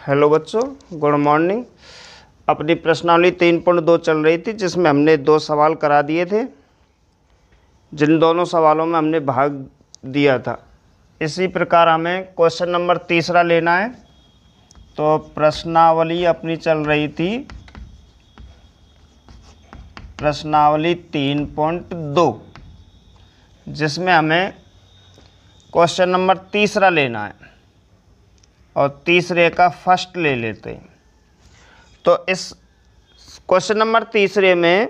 Hello बच्चों, good morning. अपनी प्रश्नावली 3.2 चल रही थी, जिसमें हमने 2 सवाल करा दिए थे, जिन दोनों सवालों में हमने भाग दिया था। इसी प्रकार हमें क्वेश्चन नंबर तीसरा लेना है। तो प्रश्नावली अपनी चल रही थी प्रश्नावली 3.2, जिसमें हमें क्वेश्चन नंबर तीसरा लेना है और तीसरे का फर्स्ट ले लेते हैं। तो इस क्वेश्चन नंबर तीसरे में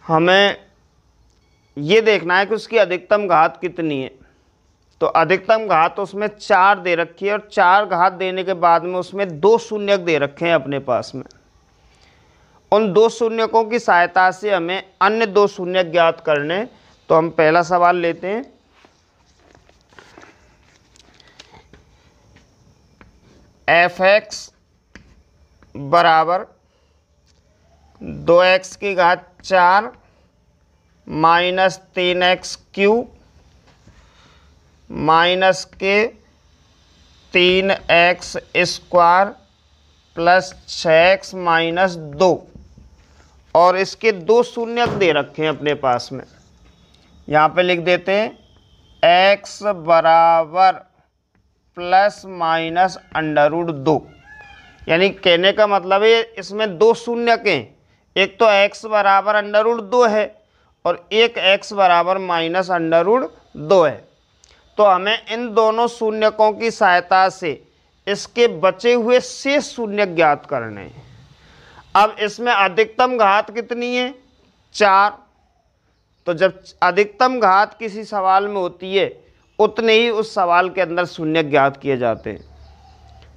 हमें ये देखना है कि उसकी अधिकतम घात कितनी है। तो अधिकतम घात उसमें 4 दे रखी है और 4 घात देने के बाद में उसमें 2 शून्यक दे रखे हैं अपने पास में। उन 2 शून्यकों की सहायता से हमें अन्य 2 शून्यक ज्ञात करने। तो हम पहला सवाल लेते हैं। f(x) बराबर 2x की घात 4 माइनस 3x क्यूब माइनस के 3x square plus 6x minus 2, और इसके 2 शून्यक दे रखे हैं अपने पास में। यहाँ पे लिख देते हैं x बराबर प्लस माइनस √2। यानी कहने का मतलब है इसमें 2 शून्यक हैं, एक तो x बराबर √2 है और एक x बराबर माइनस √2 है। तो हमें इन दोनों शून्यकों की सहायता से इसके बचे हुए शेष शून्यक ज्ञात करने हैं। अब इसमें अधिकतम घात कितनी है? 4। तो जब अधिकतम घात किसी सवाल में होती है उतने ही उस सवाल के अंदर शून्यक ज्ञात किए जाते हैं।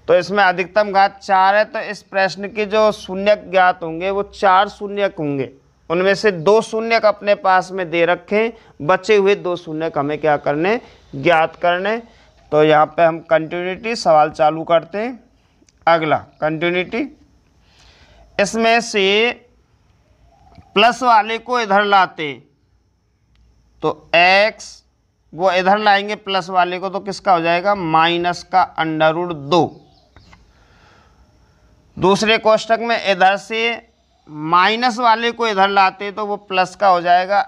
तो इसमें अधिकतम घात 4 है, तो इस प्रश्न के जो शून्यक ज्ञात होंगे वो 4 शून्यक होंगे। उनमें से 2 शून्यक अपने पास में दे रखें, बचे हुए 2 शून्यक हमें क्या करने? ज्ञात करने। तो यहाँ पे हम कंटिन्यूटी सवाल चालू करते हैं। अगला कंटिन्यूटी, इसमें से प्लस वाले को इधर लाते हैं तो x वो इधर लाएंगे प्लस वाले को, तो किसका हो जाएगा? माइनस का √2। दूसरे कोष्टक में इधर से माइनस वाले को इधर लाते तो वो प्लस का हो जाएगा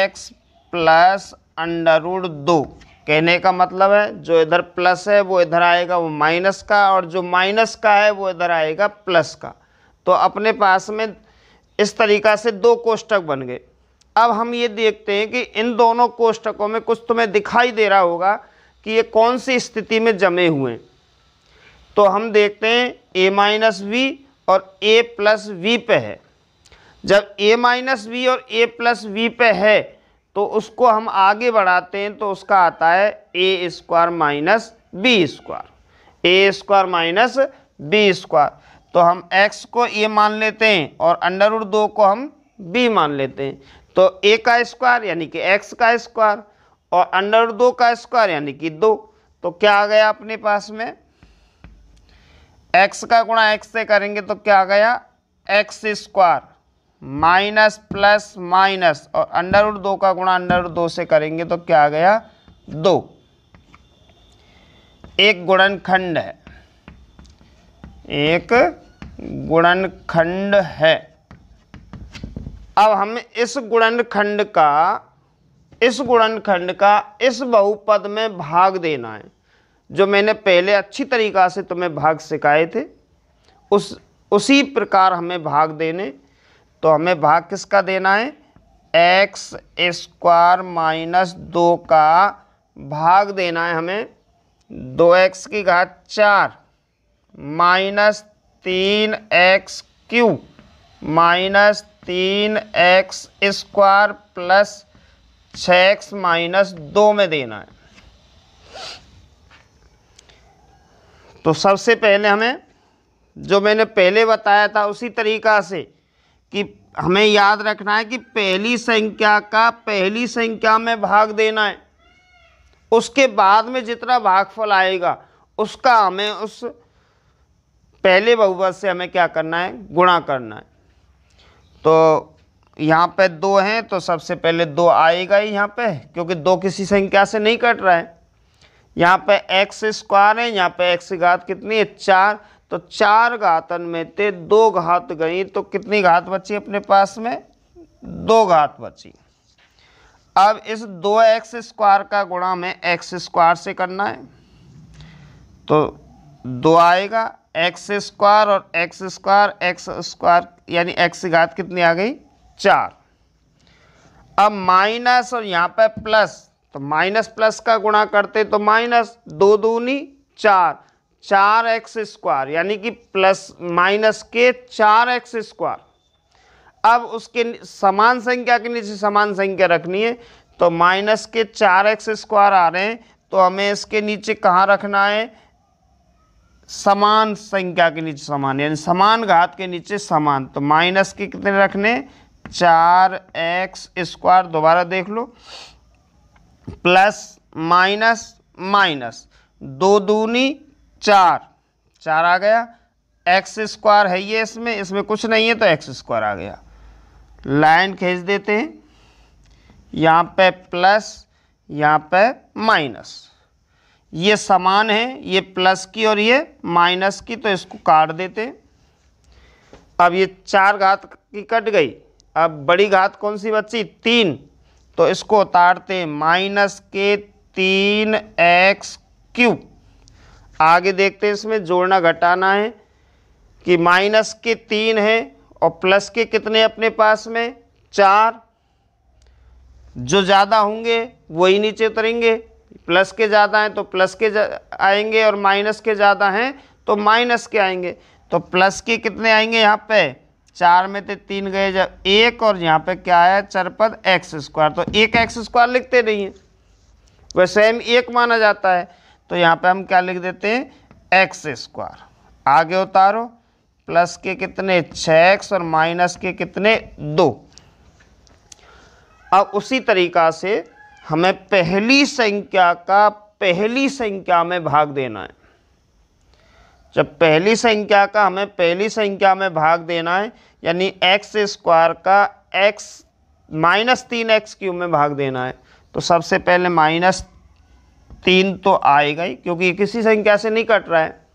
x प्लस √2। कहने का मतलब है जो इधर प्लस है वो इधर आएगा वो माइनस का, और जो माइनस का है वो इधर आएगा प्लस का। तो अपने पास में इस तरीक़ा से 2 कोष्टक बन गए। अब हम ये देखते हैं कि इन दोनों कोष्टकों में कुछ तुम्हें दिखाई दे रहा होगा कि ये कौन सी स्थिति में जमे हुए हैं। तो हम देखते हैं a माइनस वी और a प्लस वी पे है। जब a माइनस वी और a प्लस वी पे है तो उसको हम आगे बढ़ाते हैं तो उसका आता है a square minus B square, a square minus B square. तो हम x को a मान लेते हैं और √2 को हम b मान लेते हैं। तो a का स्क्वायर यानी कि x का स्क्वायर और √2 का स्क्वायर यानी कि 2। तो क्या आ गया अपने पास में? x का गुणा x से करेंगे तो क्या आ गया? x square minus plus minus, और √2 का गुणा √2 से करेंगे तो क्या आ गया? 2। एक गुणनखंड है, एक गुणनखंड है। अब हमें इस गुणनखंड का इस बहुपद में भाग देना है। जो मैंने पहले अच्छी तरीक़ा से तुम्हें भाग सिखाए थे उसी प्रकार हमें भाग देने। तो हमें भाग किसका देना है? x स्क्वायर माइनस 2 का भाग देना है हमें 2x की घात 4 minus 3x cube minus 3x square plus 6x minus 2 में देना है। तो सबसे पहले हमें जो मैंने पहले बताया था उसी तरीक़ा से कि हमें याद रखना है कि पहली संख्या का पहली संख्या में भाग देना है। उसके बाद में जितना भागफल आएगा उसका हमें उस पहले बहुपद से हमें क्या करना है? गुणा करना है। तो यहाँ पे 2 हैं तो सबसे पहले 2 आएगा ही यहाँ पे, क्योंकि 2 किसी संख्या से नहीं कट रहा है। यहाँ पे एक्स स्क्वायर है, यहाँ पे एक्स की घात कितनी है 4, तो 4 घातन में से 2 घात गई तो कितनी घात बची अपने पास में 2 घात बची। अब इस 2x स्क्वायर का गुणा हमें एक्स स्क्वायर से करना है, तो 2 आएगा एक्स स्क्वायर और एक्स स्क्वायर यानी एक्स की घात कितनी आ गई 4। अब माइनस और यहाँ पे प्लस, तो माइनस प्लस का गुणा करते तो माइनस 2 दूनी 4, 4x स्क्वायर यानी कि प्लस माइनस के 4x स्क्वायर। अब उसके समान संख्या के नीचे समान संख्या रखनी है, तो माइनस के 4x स्क्वायर आ रहे हैं, तो हमें इसके नीचे कहाँ रखना है समान संख्या के नीचे समान, यानी समान घात के नीचे समान। तो माइनस के कितने रखने 4x स्क्वायर, दोबारा देख लो, प्लस माइनस माइनस 2 दूनी 4, 4 आ गया, एक्स स्क्वायर है ये, इसमें कुछ नहीं है तो एक्स स्क्वायर आ गया। लाइन खींच देते हैं, यहाँ पे प्लस यहाँ पे माइनस, ये समान है, ये प्लस की और ये माइनस की, तो इसको काट देते हैं। अब ये 4 घात की कट गई, अब बड़ी घात कौन सी बची 3, तो इसको उतारते हैं माइनस के 3x क्यूब। आगे देखते हैं, इसमें जोड़ना घटाना है कि माइनस के 3 है और प्लस के कितने अपने पास में 4, जो ज़्यादा होंगे वही नीचे उतरेंगे, प्लस के ज़्यादा हैं तो प्लस के आएंगे और माइनस के ज़्यादा हैं तो माइनस के आएंगे। तो प्लस के कितने आएंगे यहाँ पे 4 में से 3 गए जब 1, और यहाँ पे क्या आया चरपद एक्स स्क्वायर, तो 1x स्क्वायर लिखते नहीं हैं, वैसे हम 1 माना जाता है, तो यहाँ पे हम क्या लिख देते हैं एक्स स्क्वायर। आगे उतारो, प्लस के कितने 6x और माइनस के कितने 2। अब उसी तरीका से हमें पहली संख्या का पहली संख्या में भाग देना है। जब पहली संख्या का हमें पहली संख्या में भाग देना है, यानी एक्स स्क्वायर का x माइनस 3x क्यूब में भाग देना है, तो सबसे पहले -3 तो आएगा ही, क्योंकि किसी संख्या से नहीं कट रहा है।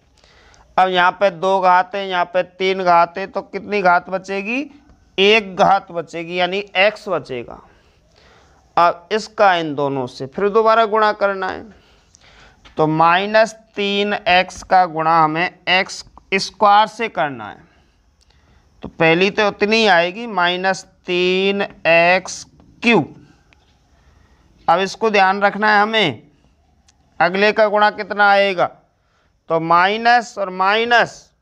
अब यहाँ पे 2 घात है, यहाँ पे 3 घात है, तो कितनी घात बचेगी 1 घात बचेगी, यानी x बचेगा। अब इसका इन दोनों से फिर दोबारा गुणा करना है, तो -3x का गुणा हमें x स्क्वायर से करना है, तो पहली तो उतनी ही आएगी -3x क्यूब। अब इसको ध्यान रखना है हमें, अगले का गुणा कितना आएगा, तो माइनस और माइनस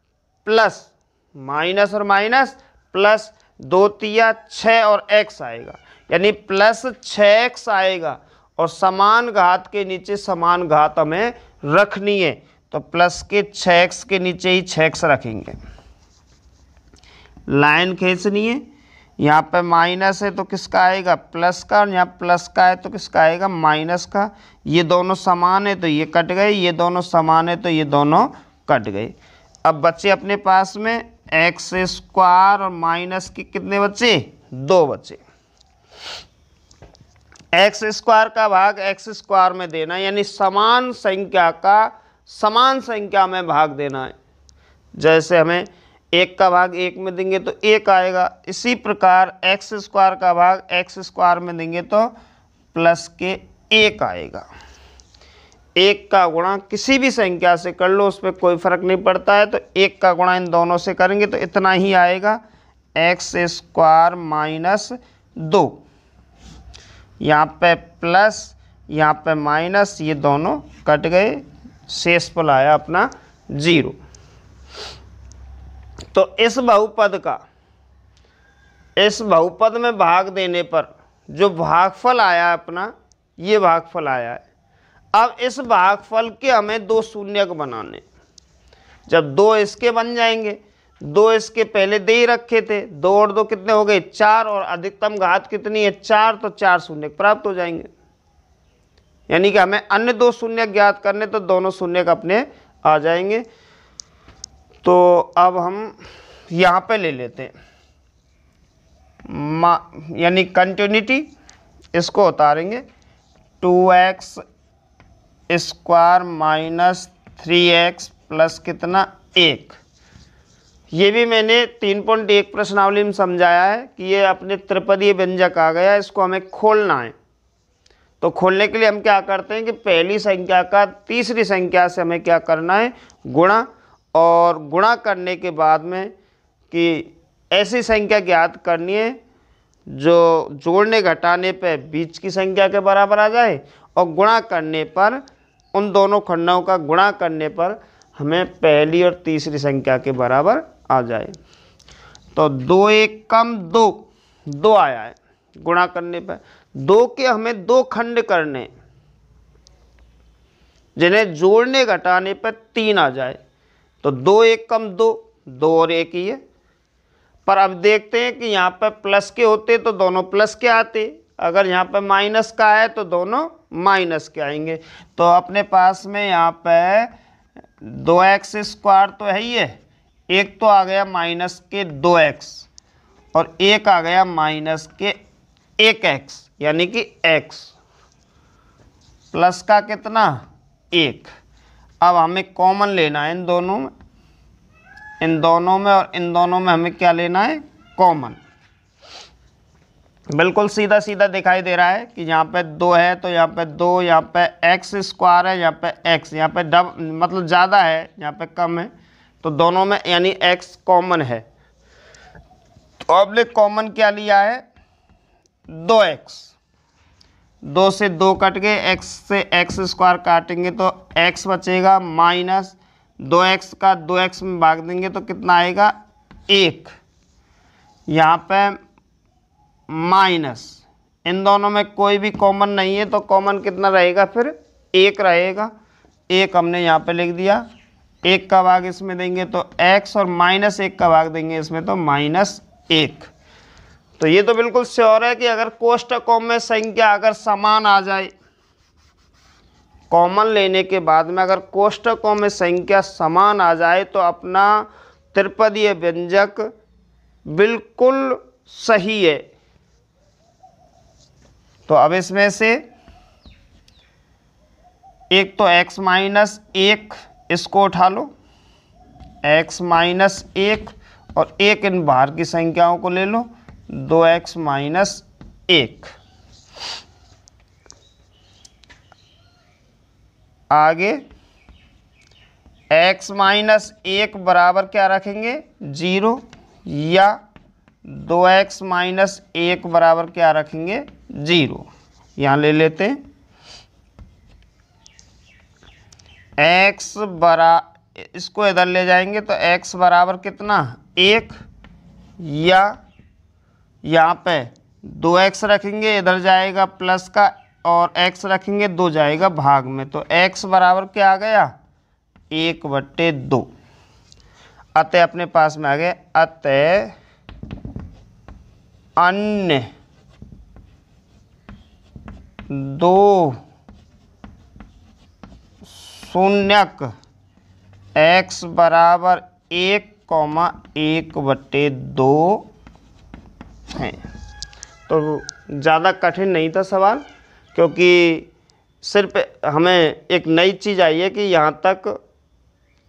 प्लस, माइनस और माइनस प्लस 2 तिया 6 और x आएगा, यानी प्लस 6x आएगा, और समान घात के नीचे समान घात हमें रखनी है, तो प्लस के 6x के नीचे ही 6x रखेंगे। लाइन खींचनी है, यहाँ पे माइनस है तो किसका आएगा प्लस का, और यहाँ प्लस का है तो किसका आएगा माइनस का। ये दोनों समान है तो ये कट गए, ये दोनों समान है तो ये दोनों कट गए। अब बच्चे अपने पास में एक्स स्क्वायर और माइनस के कितने बचे 2 बचे। एक्स स्क्वायर का भाग एक्स स्क्वायर में देना है, यानी समान संख्या का समान संख्या में भाग देना है। जैसे हमें 1 का भाग 1 में देंगे तो 1 आएगा, इसी प्रकार एक्स स्क्वायर का भाग एक्स स्क्वायर में देंगे तो प्लस के 1 आएगा। 1 का गुणा किसी भी संख्या से कर लो, उस पर कोई फर्क नहीं पड़ता है, तो 1 का गुणा इन दोनों से करेंगे तो इतना ही आएगा एक्स स्क्वायर माइनस 2। यहाँ पे प्लस यहाँ पे माइनस, ये दोनों कट गए, शेष फल आया अपना 0। तो इस बहुपद में भाग देने पर जो भागफल आया अपना, ये भागफल आया है। अब इस भागफल के हमें 2 शून्यक बनाने, जब 2 इसके बन जाएंगे, 2 इसके पहले दे ही रखे थे, 2 और 2 कितने हो गए 4, और अधिकतम घात कितनी है 4, तो 4 शून्यक प्राप्त हो जाएंगे। यानी कि हमें अन्य 2 शून्यक ज्ञात करने, तो दोनों शून्यक अपने आ जाएंगे। तो अब हम यहाँ पे ले लेते हैं यानी कंटिन्यूटी, इसको उतारेंगे 2x square minus 3x plus कितना 1। ये भी मैंने 3.1 प्रश्नावली में समझाया है कि ये अपने त्रिपदीय व्यंजक आ गया, इसको हमें खोलना है। तो खोलने के लिए हम क्या करते हैं कि पहली संख्या का तीसरी संख्या से हमें क्या करना है, गुणा, और गुणा करने के बाद में कि ऐसी संख्या ज्ञात करनी है जो जोड़ने घटाने पे बीच की संख्या के बराबर आ जाए, और गुणा करने पर उन दोनों खंडों का गुणा करने पर हमें पहली और तीसरी संख्या के बराबर आ जाए। तो 2 एक कम 2, 2 आया है गुणा करने पर। 2 के हमें 2 खंड करने जिन्हें जोड़ने घटाने पर 3 आ जाए। तो 2 एक कम 2, 2 और 1 ही है। पर अब देखते हैं कि यहाँ पर प्लस के होते तो दोनों प्लस के आते, अगर यहाँ पर माइनस का है तो दोनों माइनस के आएंगे। तो अपने पास में यहाँ पे 2x स्क्वायर तो है ही है, एक तो आ गया माइनस के 2x और एक आ गया माइनस के 1x, यानी कि x प्लस का कितना 1। अब हमें कॉमन लेना है इन दोनों में, इन दोनों में और इन दोनों में हमें क्या लेना है, कॉमन। बिल्कुल सीधा सीधा दिखाई दे रहा है कि यहाँ पे 2 है तो यहाँ पे 2, यहाँ पे एक्स स्क्वायर है, यहाँ पे x, यहाँ पे मतलब ज़्यादा है, यहाँ पे कम है, तो दोनों में यानी x कॉमन है। तो हमने कॉमन क्या लिया है, 2x, 2 से 2 कट गए, x से x स्क्वायर काटेंगे तो x बचेगा, माइनस 2x का 2x में भाग देंगे तो कितना आएगा 1, यहाँ पे माइनस, इन दोनों में कोई भी कॉमन नहीं है तो कॉमन कितना रहेगा, फिर 1 रहेगा। 1 हमने यहाँ पे लिख दिया, 1 का भाग इसमें देंगे तो x और माइनस 1 का भाग देंगे इसमें तो माइनस 1। तो ये तो बिल्कुल श्योर है कि अगर कोष्टकों में संख्या अगर समान आ जाए, कॉमन लेने के बाद में अगर कोष्टकों में संख्या समान आ जाए तो अपना त्रिपदीय व्यंजक बिल्कुल सही है। तो अब इसमें से एक तो x माइनस 1 इसको उठा लो, x माइनस 1, और एक इन बाहर की संख्याओं को ले लो, 2x माइनस 1। आगे x माइनस 1 बराबर क्या रखेंगे 0, या 2x माइनस 1 बराबर क्या रखेंगे 0। यहाँ ले लेते हैं x इसको इधर ले जाएंगे तो x बराबर कितना 1, या यहाँ पे 2x रखेंगे, इधर जाएगा प्लस का, और x रखेंगे 2 जाएगा भाग में, तो x बराबर क्या आ गया 1/2। अतः अपने पास में आ गए, अतः अन्य 2 शून्यक x बराबर 1,1/2 हैं। तो ज़्यादा कठिन नहीं था सवाल, क्योंकि सिर्फ हमें एक नई चीज़ आई है कि यहाँ तक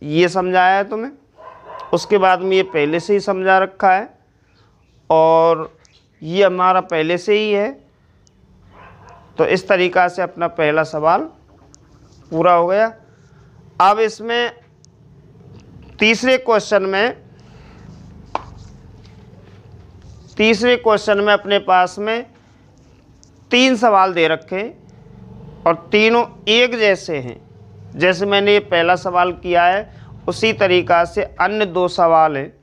ये समझाया है तुम्हें, उसके बाद में ये पहले से ही समझा रखा है और ये हमारा पहले से ही है। तो इस तरीक़ा से अपना पहला सवाल पूरा हो गया। अब इसमें तीसरे क्वेश्चन में अपने पास में 3 सवाल दे रखे हैं और तीनों एक जैसे हैं। जैसे मैंने ये पहला सवाल किया है उसी तरीक़ा से अन्य 2 सवाल हैं।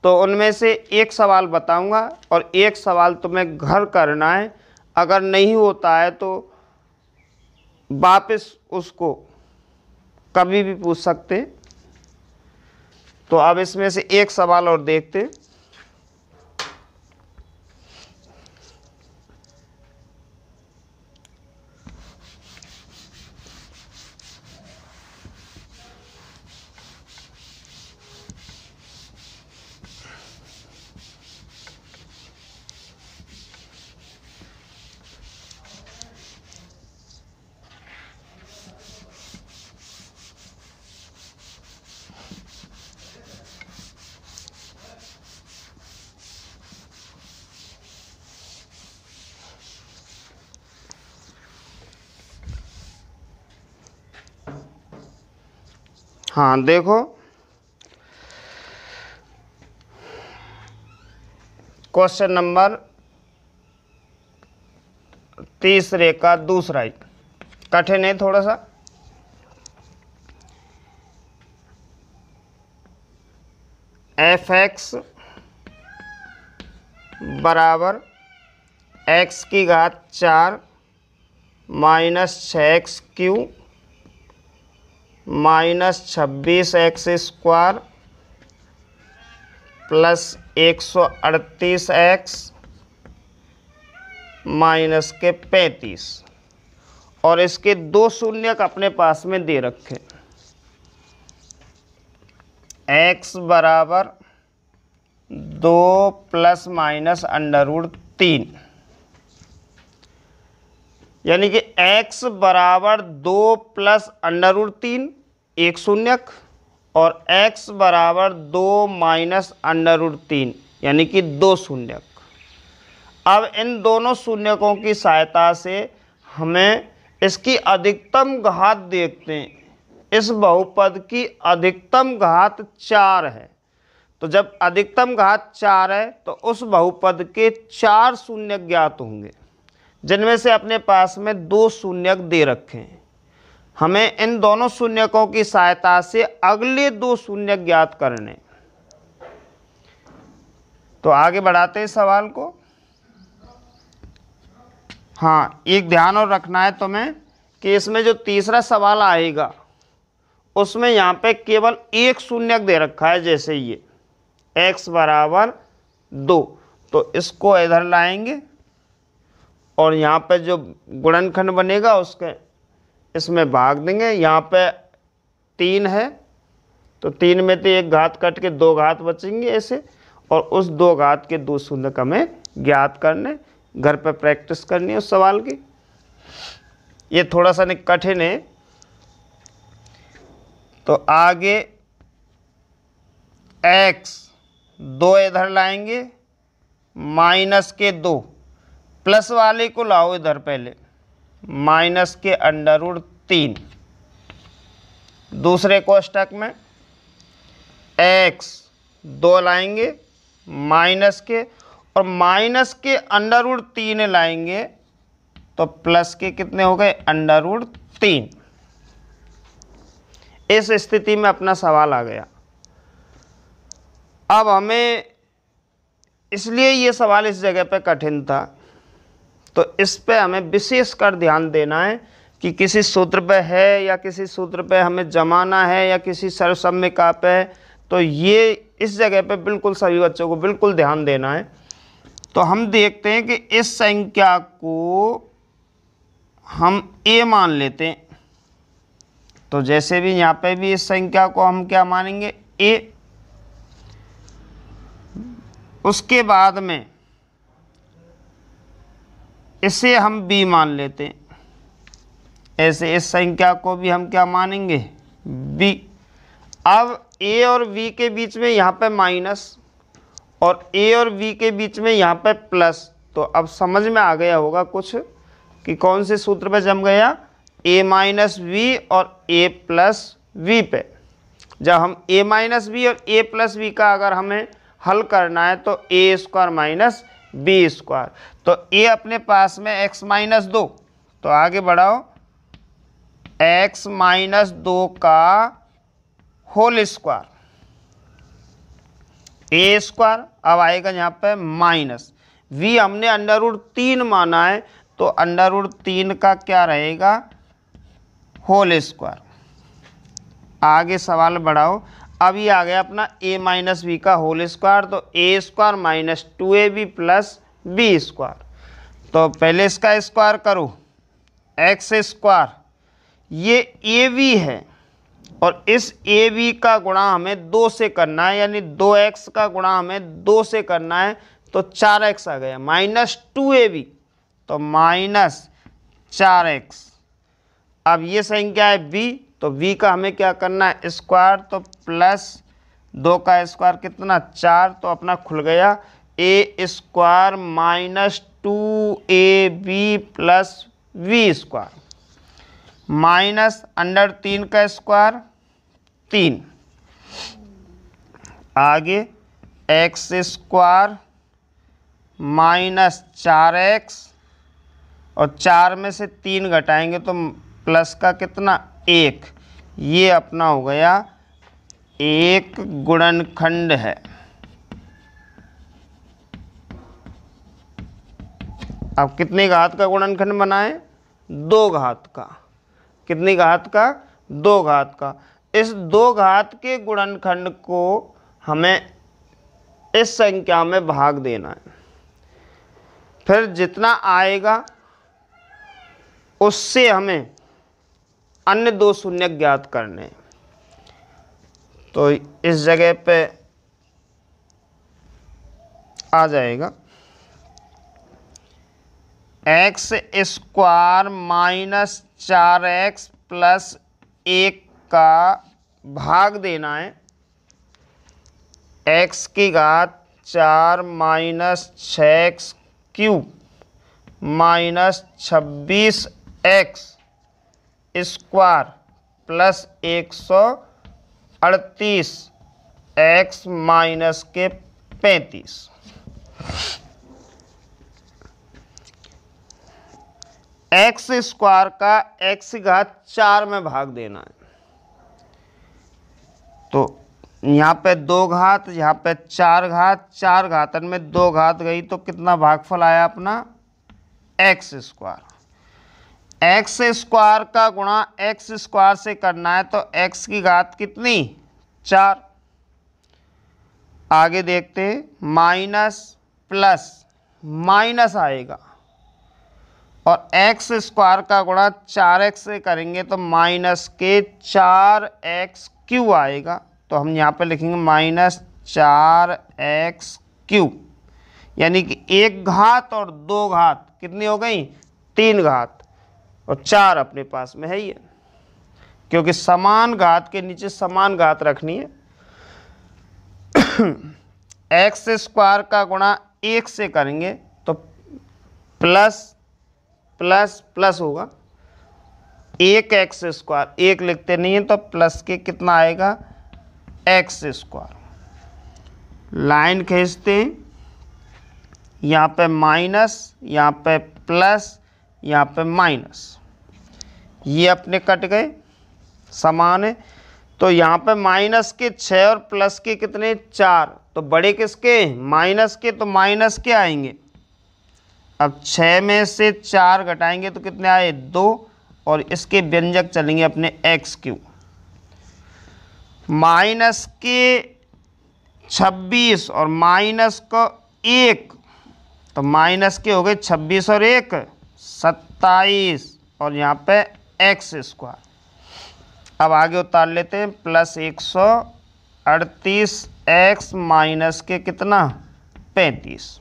तो उनमें से एक सवाल बताऊंगा और एक सवाल तुम्हें घर करना है। अगर नहीं होता है तो वापस उसको कभी भी पूछ सकते हैं। तो अब इसमें से एक सवाल और देखते हैं। हाँ देखो, क्वेश्चन नंबर तीसरे का दूसरा ही कठिन है थोड़ा सा। f(x) बराबर x की घात 4 minus 6x³ minus 26x² plus 138x minus के 35, और इसके दो शून्यक अपने पास में दे रखे। x बराबर 2 प्लस माइनस √3, यानी कि x बराबर 2 प्लस √3 एक शून्यक, और x बराबर 2 माइनस √3 यानी कि दो शून्यक। अब इन दोनों शून्यकों की सहायता से हमें इसकी अधिकतम घात देखते हैं। इस बहुपद की अधिकतम घात 4 है, तो जब अधिकतम घात 4 है तो उस बहुपद के 4 शून्यक ज्ञात होंगे, जिनमें से अपने पास में 2 शून्यक दे रखे हैं। हमें इन दोनों शून्यकों की सहायता से अगले 2 शून्यक ज्ञात करने। तो आगे बढ़ाते हैं सवाल को। हाँ, एक ध्यान और रखना है तुम्हें कि इसमें जो तीसरा सवाल आएगा उसमें यहाँ पे केवल एक शून्यक दे रखा है, जैसे ये x बराबर 2, तो इसको इधर लाएंगे और यहाँ पे जो गुणनखंड बनेगा उसके इसमें भाग देंगे। यहाँ पे 3 है तो 3 में से एक घात कट के 2 घात बचेंगे ऐसे, और उस 2 घात के 2 शून्यक हमें ज्ञात करने। घर पे प्रैक्टिस करनी है उस सवाल की। ये थोड़ा सा कठिन है। तो आगे x 2 इधर लाएंगे, माइनस के 2, प्लस वाले को लाओ इधर पहले, माइनस के √3। दूसरे कोष्टक में x 2 लाएंगे माइनस के, और माइनस के √3 लाएंगे तो प्लस के कितने हो गए √3। इस स्थिति में अपना सवाल आ गया। अब हमें इसलिए ये सवाल इस जगह पे कठिन था, तो इस पे हमें विशेष कर ध्यान देना है कि किसी सूत्र पे है या किसी सूत्र पे हमें जमाना है या किसी सर्वसम्यिका पे है, तो ये इस जगह पे बिल्कुल सभी बच्चों को बिल्कुल ध्यान देना है। तो हम देखते हैं कि इस संख्या को हम a मान लेते हैं, तो जैसे भी यहाँ पे भी इस संख्या को हम क्या मानेंगे a। उसके बाद में इसे हम b मान लेते हैं, ऐसे इस संख्या को भी हम क्या मानेंगे b। अब a और v के बीच में यहाँ पे माइनस और a और v के बीच में यहाँ पे प्लस, तो अब समझ में आ गया होगा कुछ कि कौन से सूत्र पे जम गया, a माइनस वी और a प्लस वी पे। जब हम a माइनस वी और a प्लस वी का अगर हमें हल करना है तो a² माइनस b², तो a अपने पास में x माइनस 2, तो आगे बढ़ाओ x माइनस 2 का होल स्क्वायर a²। अब आएगा यहाँ पे माइनस v, हमने √3 माना है तो √3 का क्या रहेगा होल स्क्वायर। आगे सवाल बढ़ाओ। अब ये आ गया अपना a माइनस वी का होल स्क्वायर, तो a² minus 2ab plus b²। तो पहले इसका स्क्वायर करो x², ये ab है और इस ab का गुणा हमें 2 से करना है, यानी 2x का गुणा हमें 2 से करना है, तो 4x आ गया माइनस 2ab, तो माइनस 4x। अब ये संख्या है b, तो v का हमें क्या करना है स्क्वायर, तो प्लस 2 का स्क्वायर कितना 4, तो अपना खुल गया a² minus 2ab plus v² minus √3 का स्क्वायर 3। आगे एक्स स्क्वायर माइनस 4x और 4 में से 3 घटाएंगे तो प्लस का कितना 1। ये अपना हो गया एक गुणनखंड है। अब कितनी घात का गुणनखंड बनाएं? 2 घात का। कितनी घात का? 2 घात का। इस 2 घात के गुणनखंड को हमें इस संख्या में भाग देना है। फिर जितना आएगा उससे हमें अन्य 2 शून्य ज्ञात करने हैं। तो इस जगह पे आ जाएगा x square minus 4x plus 1 का भाग देना है x की घात 4 minus 6x cube minus 26x square plus 138 x minus के 35। एक्स स्क्वायर का x घात 4 में भाग देना है। तो यहाँ पे 2 घात, यहाँ पे 4 घात, 4 घातन में 2 घात गई तो कितना भागफल आया अपना एक्स स्क्वायर। एक्स स्क्वायर का गुणा एक्स स्क्वायर से करना है तो एक्स की घात कितनी 4। आगे देखते हैं माइनस प्लस माइनस आएगा और एक्स स्क्वायर का गुणा 4x से करेंगे तो माइनस के 4x क्यूब आएगा। तो हम यहाँ पे लिखेंगे माइनस 4x क्यूब, यानी कि 1 घात और 2 घात कितनी हो गई 3 घात और 4 अपने पास में है ही है, क्योंकि समान घात के नीचे समान घात रखनी है। एक्स स्क्वायर का गुणा 1 से करेंगे तो प्लस प्लस प्लस होगा 1x स्क्वायर, 1 लिखते नहीं है तो प्लस के कितना आएगा एक्स स्क्वायर। लाइन खींचते हैं, यहाँ पे माइनस, यहाँ पे प्लस, यहाँ पे माइनस, ये अपने कट गए समान है। तो यहाँ पे माइनस के 6 और प्लस के कितने 4, तो बड़े किसके माइनस के, तो माइनस के आएंगे। अब 6 में से 4 घटाएंगे तो कितने आए 2 और इसके व्यंजक चलेंगे अपने एक्स क्यूब। माइनस के 26 और माइनस को 1, तो माइनस के हो गए 26 और 1 27 और यहाँ पे एक्स स्क्वायर। अब आगे उतार लेते हैं प्लस 138 एक्स माइनस के कितना 35।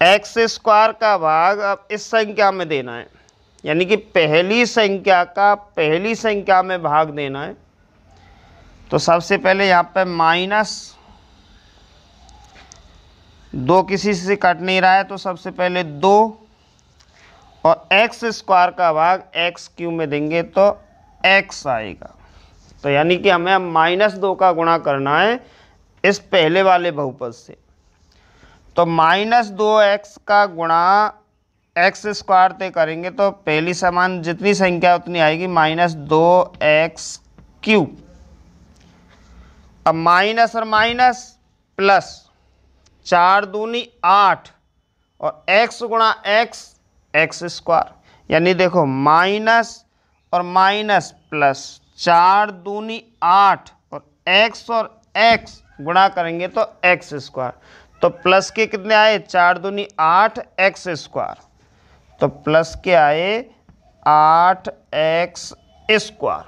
एक्स स्क्वायर का भाग अब इस संख्या में देना है, यानी कि पहली संख्या का पहली संख्या में भाग देना है। तो सबसे पहले यहाँ पे माइनस 2 किसी से कट नहीं रहा है तो सबसे पहले 2 और एक्स स्क्वायर का भाग एक्स क्यूब में देंगे तो एक्स आएगा। तो यानी कि हमें अब -2 का गुणा करना है इस पहले वाले बहुपद से। तो -2x का गुणा एक्स स्क्वायर से करेंगे तो पहली समान जितनी संख्या उतनी आएगी -2x क्यूब। अब माइनस और माइनस प्लस 4 दूनी 8 और x गुणा x एक्स स्क्वायर, यानी देखो माइनस और माइनस प्लस 4 दूनी 8 और x गुणा करेंगे तो एक्स स्क्वायर। तो प्लस के कितने आए 4 दूनी 8 एक्स स्क्वायर, तो प्लस के आए 8x स्क्वायर।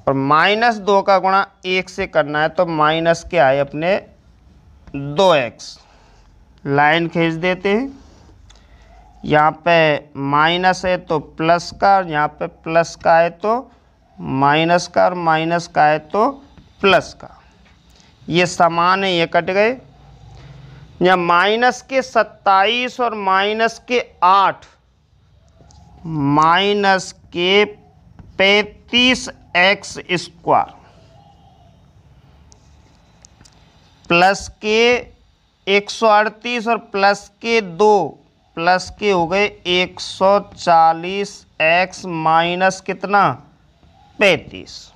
और -2 का गुणा 1 से करना है तो माइनस के आए अपने 2x। लाइन खींच देते हैं, यहाँ पे माइनस है तो प्लस का, और यहाँ पे प्लस का है तो माइनस का, और माइनस का है तो प्लस का। ये समान है, ये कट गए। यहाँ माइनस के 27 और माइनस के 8 माइनस के 35x स्क्वायर प्लस के 138 और प्लस के 2 प्लस के हो गए 140x माइनस कितना 35।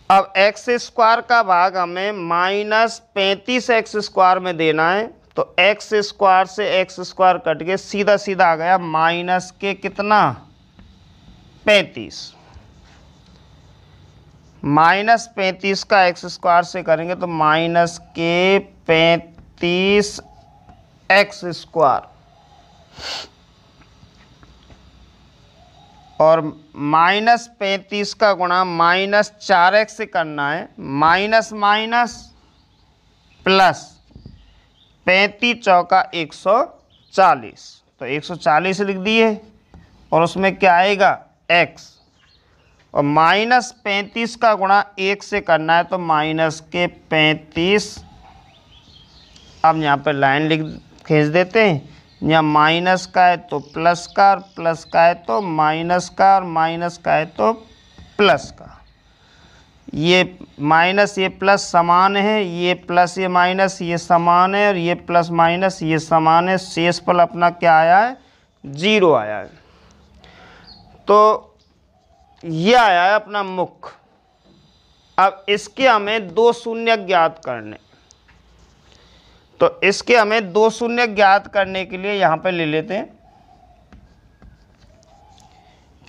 अब एक्स स्क्वायर का भाग हमें माइनस 35x स्क्वायर में देना है, तो एक्स स्क्वायर से एक्स स्क्वायर कट के सीधा सीधा आ गया माइनस के कितना 35। माइनस 35 का एक्स स्क्वायर से करेंगे तो माइनस के 35x स्क्वायर और माइनस 35 का गुणा माइनस 4x से करना है, माइनस माइनस प्लस 35 चौका 140, तो 140 लिख दिए और उसमें क्या आएगा x, और माइनस 35 का गुणा 1 से करना है तो माइनस के 35। अब यहाँ पर लाइन खींच देते हैं, यहाँ माइनस का है तो प्लस का, और प्लस का है तो माइनस का, और माइनस का है तो प्लस का। ये माइनस ये प्लस समान है, ये प्लस ये माइनस ये समान है, और ये प्लस माइनस ये समान है। शेषफल अपना क्या आया है 0 आया है। तो ये आया है अपना मुख्य। अब इसके हमें 2 शून्य ज्ञात करने, तो इसके हमें 2 शून्य ज्ञात करने के लिए यहाँ पे ले लेते हैं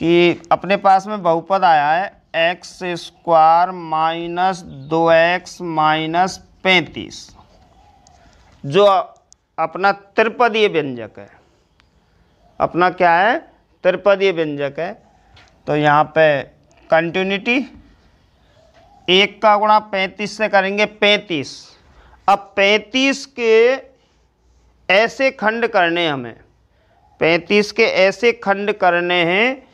कि अपने पास में बहुपद आया है x square minus 2x minus 35, जो अपना त्रिपदीय व्यंजक है। अपना क्या है त्रिपदीय व्यंजक है। तो यहाँ पे कंटिन्यूटी 1 का गुणा 35 से करेंगे 35। अब 35 के ऐसे खंड करने हमें, 35 के ऐसे खंड करने हैं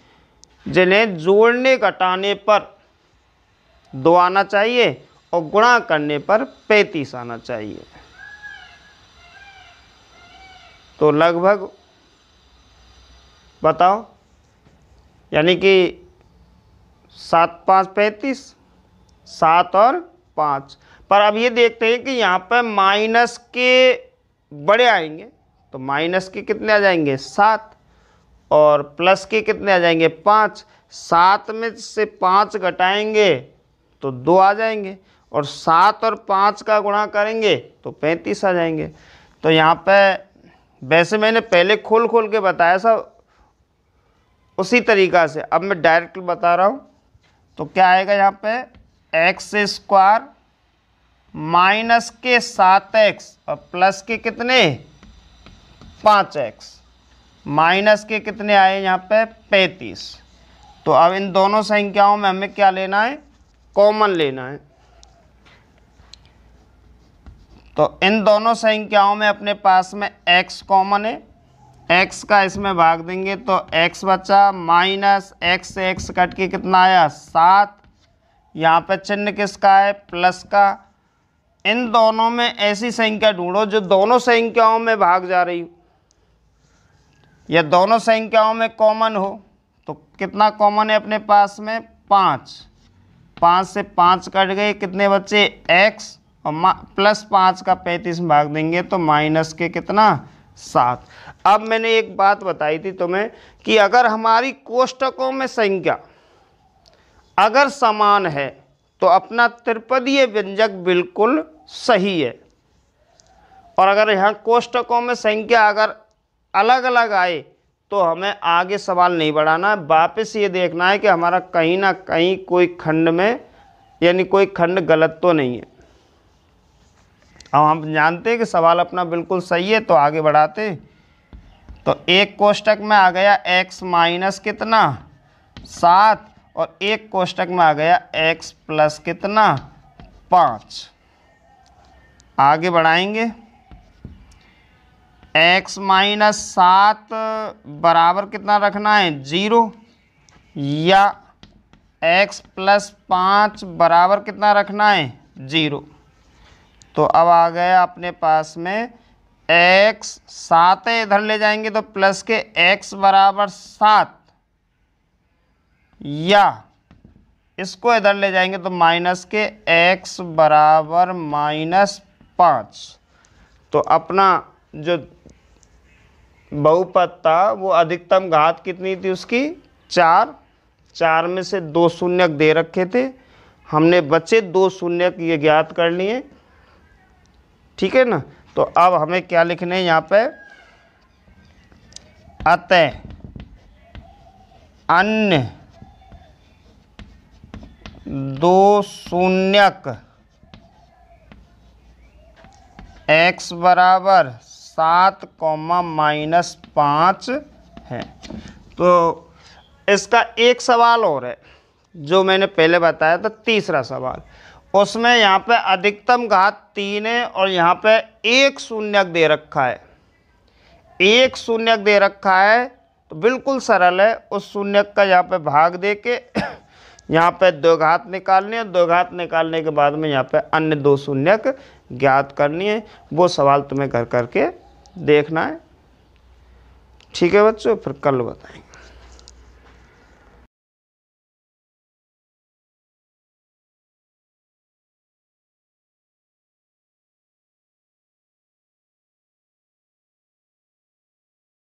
जिन्हें जोड़ने घटाने पर 2 आना चाहिए और गुणा करने पर 35 आना चाहिए। तो लगभग बताओ, यानी कि 7 5 35, 7 और 5। पर अब ये देखते हैं कि यहाँ पर माइनस के बड़े आएंगे, तो माइनस के कितने आ जाएंगे 7, और प्लस के कितने आ जाएंगे 5। 7 में से 5 घटाएंगे तो 2 आ जाएंगे, और 7 और 5 का गुणा करेंगे तो 35 आ जाएंगे। तो यहाँ पे वैसे मैंने पहले खोल खोल के बताया सब उसी तरीक़ा से, अब मैं डायरेक्ट बता रहा हूँ। तो क्या आएगा यहाँ पे एक्स स्क्वायर माइनस के 7x और प्लस के कितने 5x, माइनस के कितने आए यहाँ पे 35। तो अब इन दोनों संख्याओं में हमें क्या लेना है कॉमन लेना है। तो इन दोनों संख्याओं में अपने पास में x कॉमन है, x का इसमें भाग देंगे तो x बचा, माइनस x से x कट के कितना आया 7। यहाँ पे चिन्ह किसका है प्लस का। इन दोनों में ऐसी संख्या ढूंढो जो दोनों संख्याओं में भाग जा रही हो या दोनों संख्याओं में कॉमन हो। तो कितना कॉमन है अपने पास में 5, 5 से 5 कट गए, कितने बच्चे x, और प्लस 5 का 35 भाग देंगे तो माइनस के कितना 7। अब मैंने एक बात बताई थी तुम्हें कि अगर हमारी कोष्टकों में संख्या अगर समान है तो अपना त्रिपदीय व्यंजक बिल्कुल सही है, और अगर यहाँ कोष्टकों में संख्या अगर अलग अलग आए तो हमें आगे सवाल नहीं बढ़ाना है, वापस ये देखना है कि हमारा कहीं ना कहीं कोई खंड में यानी कोई खंड गलत तो नहीं है। अब हम जानते हैं कि सवाल अपना बिल्कुल सही है तो आगे बढ़ाते। तो एक कोष्टक में आ गया x माइनस कितना 7 और एक कोष्टक में आ गया x प्लस कितना 5। आगे बढ़ाएंगे, x माइनस 7 बराबर कितना रखना है 0, या x प्लस 5 बराबर कितना रखना है 0। तो अब आ गया अपने पास में x 7 है, इधर ले जाएंगे तो प्लस के x बराबर 7, या इसको इधर ले जाएंगे तो माइनस के x बराबर -5। तो अपना जो बहुपद था वो अधिकतम घात कितनी थी उसकी 4। 4 में से 2 शून्यक दे रखे थे, हमने बचे 2 शून्यक ये ज्ञात कर लिए। ठीक है ना। तो अब हमें क्या लिखने हैं यहाँ पे, अतः अन्य 2 शून्यक x बराबर 7, -5 है। तो इसका एक सवाल और है जो मैंने पहले बताया था, तीसरा सवाल, उसमें यहाँ पे अधिकतम घात 3 है और यहाँ पे 1 शून्यक दे रखा है। 1 शून्यक दे रखा है तो बिल्कुल सरल है, उस शून्यक का यहाँ पे भाग दे के यहाँ पे 2 घात निकालनी है। 2 घात निकालने के बाद में यहाँ पे अन्य 2 शून्यक ज्ञात करनी है। वो सवाल तुम्हें कर करके देखना है। ठीक है बच्चों, फिर कल बताएंगे।